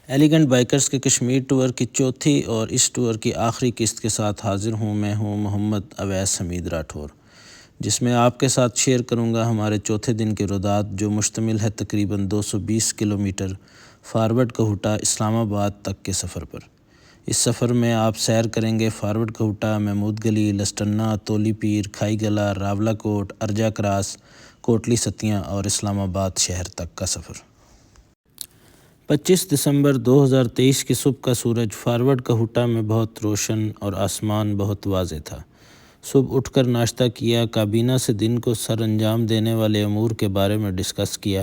Elegant bikers کے Kashmir tour کی چوتھی اور اس ٹور کی آخری قسط کے ساتھ حاضر ہوں۔ میں ہوں محمد اویس حمید راٹھور، جس میں آپ کے ساتھ شیئر کروں گا ہمارے چوتھے دن کے رودات، جو مشتمل ہے تقریباً 220 کلومیٹر فارورڈ کہوٹہ اسلام آباد تک کے سفر پر۔ اس سفر میں آپ سیر کریں گے فارورڈ کہوٹہ، محمود گلی، لسٹنہ، تولی پیر، کھائی گلہ، راولا کوٹ، ارجہ کراس، کوٹلی ستیاں اور اسلام آباد شہر تک کا سفر۔ 25 دسمبر 2023 کی صبح کا سورج فارورڈ کہوٹہ میں بہت روشن اور آسمان بہت واضح تھا۔ صبح اٹھ کر ناشتہ کیا، کابینہ سے دن کو سر انجام دینے والے امور کے بارے میں ڈسکس کیا۔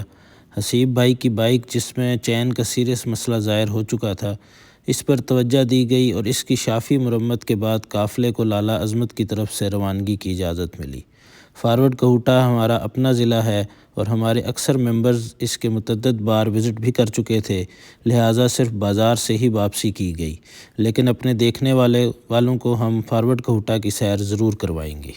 حسیب بھائی کی بائک، جس میں چین کا سیریس مسئلہ ظاہر ہو چکا تھا، اس پر توجہ دی گئی اور اس کی شافی مرمت کے بعد قافلے کو لالہ عظمت کی طرف سے روانگی کی اجازت ملی۔ فارورڈ کہوٹہ ہمارا اپنا ضلع ہے اور ہمارے اکثر ممبرز اس کے متعدد بار وزٹ بھی کر چکے تھے، لہٰذا صرف بازار سے ہی واپسی کی گئی، لیکن اپنے دیکھنے والوں کو ہم فارورڈ کہوٹہ کی سیر ضرور کروائیں گے۔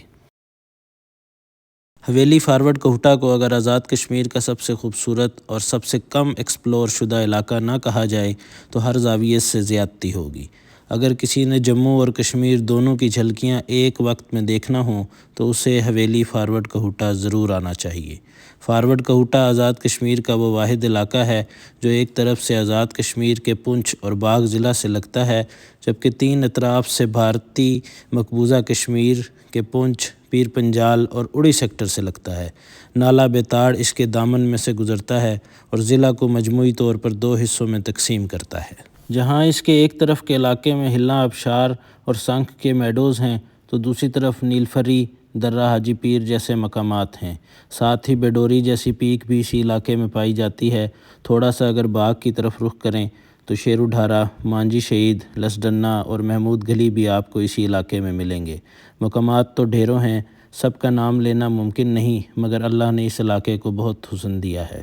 حویلی فارورڈ کہوٹہ کو اگر آزاد کشمیر کا سب سے خوبصورت اور سب سے کم ایکسپلور شدہ علاقہ نہ کہا جائے تو ہر زاویے سے زیادتی ہوگی۔ اگر کسی نے جموں اور کشمیر دونوں کی جھلکیاں ایک وقت میں دیکھنا ہوں تو اسے حویلی فارورڈ کہوٹہ ضرور آنا چاہیے۔ فارورڈ کہوٹہ آزاد کشمیر کا وہ واحد علاقہ ہے جو ایک طرف سے آزاد کشمیر کے پونچھ اور باغ ضلع سے لگتا ہے، جبکہ تین اطراف سے بھارتی مقبوضہ کشمیر کے پونچھ، پیر پنجال اور اڑی سیکٹر سے لگتا ہے۔ نالہ بیتاڑ اس کے دامن میں سے گزرتا ہے اور ضلع کو مجموعی طور پر دو حصوں میں تقسیم کرتا ہے۔ جہاں اس کے ایک طرف کے علاقے میں ہلنا آبشار اور سنکھ کے میڈوز ہیں تو دوسری طرف نیلفری، درہ حاجی پیر جیسے مقامات ہیں۔ ساتھ ہی بیڈوری جیسی پیک بھی اسی علاقے میں پائی جاتی ہے۔ تھوڑا سا اگر باغ کی طرف رخ کریں تو شیرو ڈھارا، مانجی شہید، لسڈنہ اور محمود گلی بھی آپ کو اسی علاقے میں ملیں گے۔ مقامات تو ڈھیروں ہیں، سب کا نام لینا ممکن نہیں، مگر اللہ نے اس علاقے کو بہت حسن دیا ہے۔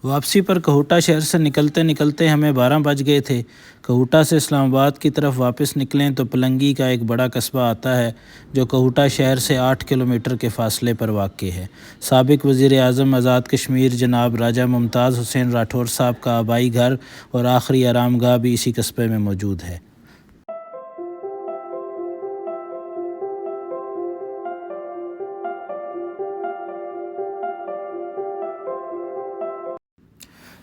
واپسی پر کہوٹہ شہر سے نکلتے نکلتے ہمیں 12 بج گئے تھے۔ کہوٹہ سے اسلام آباد کی طرف واپس نکلیں تو پلنگی کا ایک بڑا قصبہ آتا ہے جو کہوٹہ شہر سے 8 کلومیٹر کے فاصلے پر واقع ہے۔ سابق وزیر اعظم آزاد کشمیر جناب راجہ ممتاز حسین راٹھور صاحب کا آبائی گھر اور آخری آرام گاہ بھی اسی قصبے میں موجود ہے۔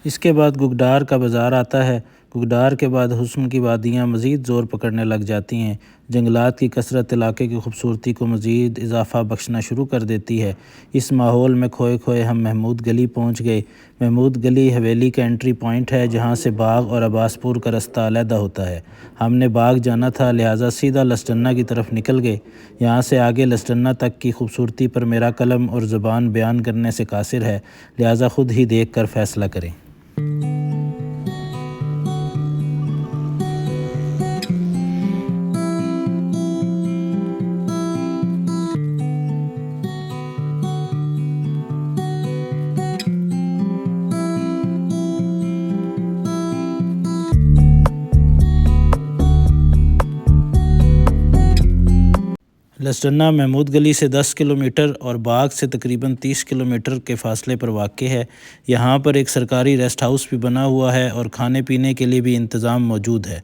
اس کے بعد گگڈار کا بازار آتا ہے۔ گگڈار کے بعد حسن کی وادیاں مزید زور پکڑنے لگ جاتی ہیں۔ جنگلات کی کثرت علاقے کی خوبصورتی کو مزید اضافہ بخشنا شروع کر دیتی ہے۔ اس ماحول میں کھوئے کھوئے ہم محمود گلی پہنچ گئے۔ محمود گلی حویلی کا انٹری پوائنٹ ہے جہاں سے باغ اور عباس پور کا رستہ علیحدہ ہوتا ہے۔ ہم نے باغ جانا تھا، لہٰذا سیدھا لسڈنہ کی طرف نکل گئے۔ یہاں سے آگے لسڈنہ تک کی خوبصورتی پر میرا قلم اور زبان بیان کرنے سے قاصر ہے، لہٰذا خود ہی دیکھ کر فیصلہ کریں۔ لسڈنہ محمود گلی سے 10 کلومیٹر اور باغ سے تقریباً 30 کلومیٹر کے فاصلے پر واقع ہے۔ یہاں پر ایک سرکاری ریسٹ ہاؤس بھی بنا ہوا ہے اور کھانے پینے کے لیے بھی انتظام موجود ہے۔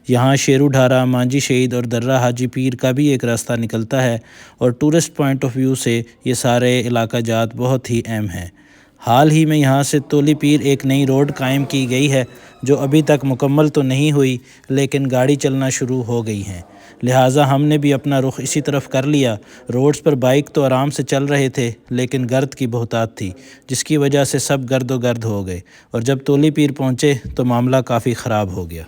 یہاں شیرو ڈھارا، مانجی شہید اور درہ حاجی پیر کا بھی ایک راستہ نکلتا ہے اور ٹورسٹ پوائنٹ آف ویو سے یہ سارے علاقہ جات بہت ہی اہم ہیں۔ حال ہی میں یہاں سے تولی پیر ایک نئی روڈ قائم کی گئی ہے جو ابھی تک مکمل تو نہیں ہوئی، لیکن گاڑی چلنا شروع ہو گئی ہیں، لہٰذا ہم نے بھی اپنا رخ اسی طرف کر لیا۔ روڈز پر بائک تو آرام سے چل رہے تھے، لیکن گرد کی بہتات تھی جس کی وجہ سے سب گرد و گرد ہو گئے، اور جب تولی پیر پہنچے تو معاملہ کافی خراب ہو گیا۔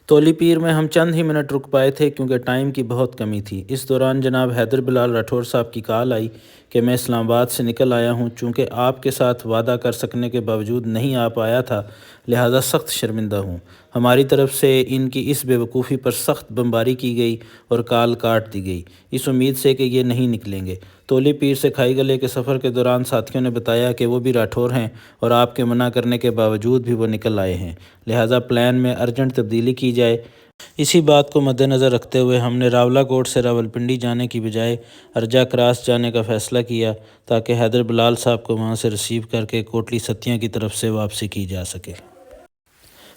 تولی پیر میں ہم چند ہی منٹ رک پائے تھے کیونکہ ٹائم کی بہت کمی تھی۔ اس دوران جناب حیدر بلال راٹھور صاحب کی کال آئی کہ میں اسلام آباد سے نکل آیا ہوں۔ چونکہ آپ کے ساتھ وعدہ کر سکنے کے باوجود نہیں آ پایا تھا، لہٰذا سخت شرمندہ ہوں۔ ہماری طرف سے ان کی اس بے وقوفی پر سخت بمباری کی گئی اور کال کاٹ دی گئی، اس امید سے کہ یہ نہیں نکلیں گے۔ تولی پیر سے کھائی گلے کے سفر کے دوران ساتھیوں نے بتایا کہ وہ بھی راٹھور ہیں اور آپ کے منع کرنے کے باوجود بھی وہ نکل آئے ہیں، لہٰذا پلان میں ارجنٹ تبدیلی کی جائے۔ اسی بات کو مد نظر رکھتے ہوئے ہم نے راولا کوٹ سے راولپنڈی جانے کی بجائے ارجہ کراس جانے کا فیصلہ کیا تاکہ حیدر بلال صاحب کو وہاں سے ریسیو کر کے کوٹلی ستیاں کی طرف سے واپسی کی جا سکے۔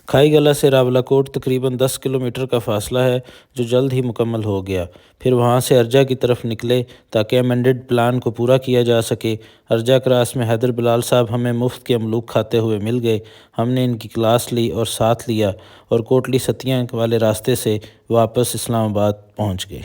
کھائی گلہ سے راولا کوٹ تقریباً 10 کلومیٹر کا فاصلہ ہے جو جلد ہی مکمل ہو گیا۔ پھر وہاں سے ارجہ کی طرف نکلے تاکہ امینڈڈ پلان کو پورا کیا جا سکے۔ ارجہ کراس میں حیدر بلال صاحب ہمیں مفت کے املوک کھاتے ہوئے مل گئے۔ ہم نے ان کی کلاس لی اور ساتھ لیا اور کوٹلی ستیاں والے راستے سے واپس اسلام آباد پہنچ گئے۔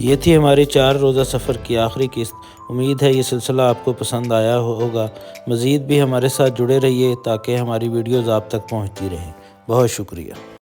یہ تھی ہماری 4 روزہ سفر کی آخری قسط۔ امید ہے یہ سلسلہ آپ کو پسند آیا ہوگا۔ مزید بھی ہمارے ساتھ جڑے رہیے تاکہ ہماری ویڈیوز آپ تک پہنچتی رہیں۔ بہت شکریہ۔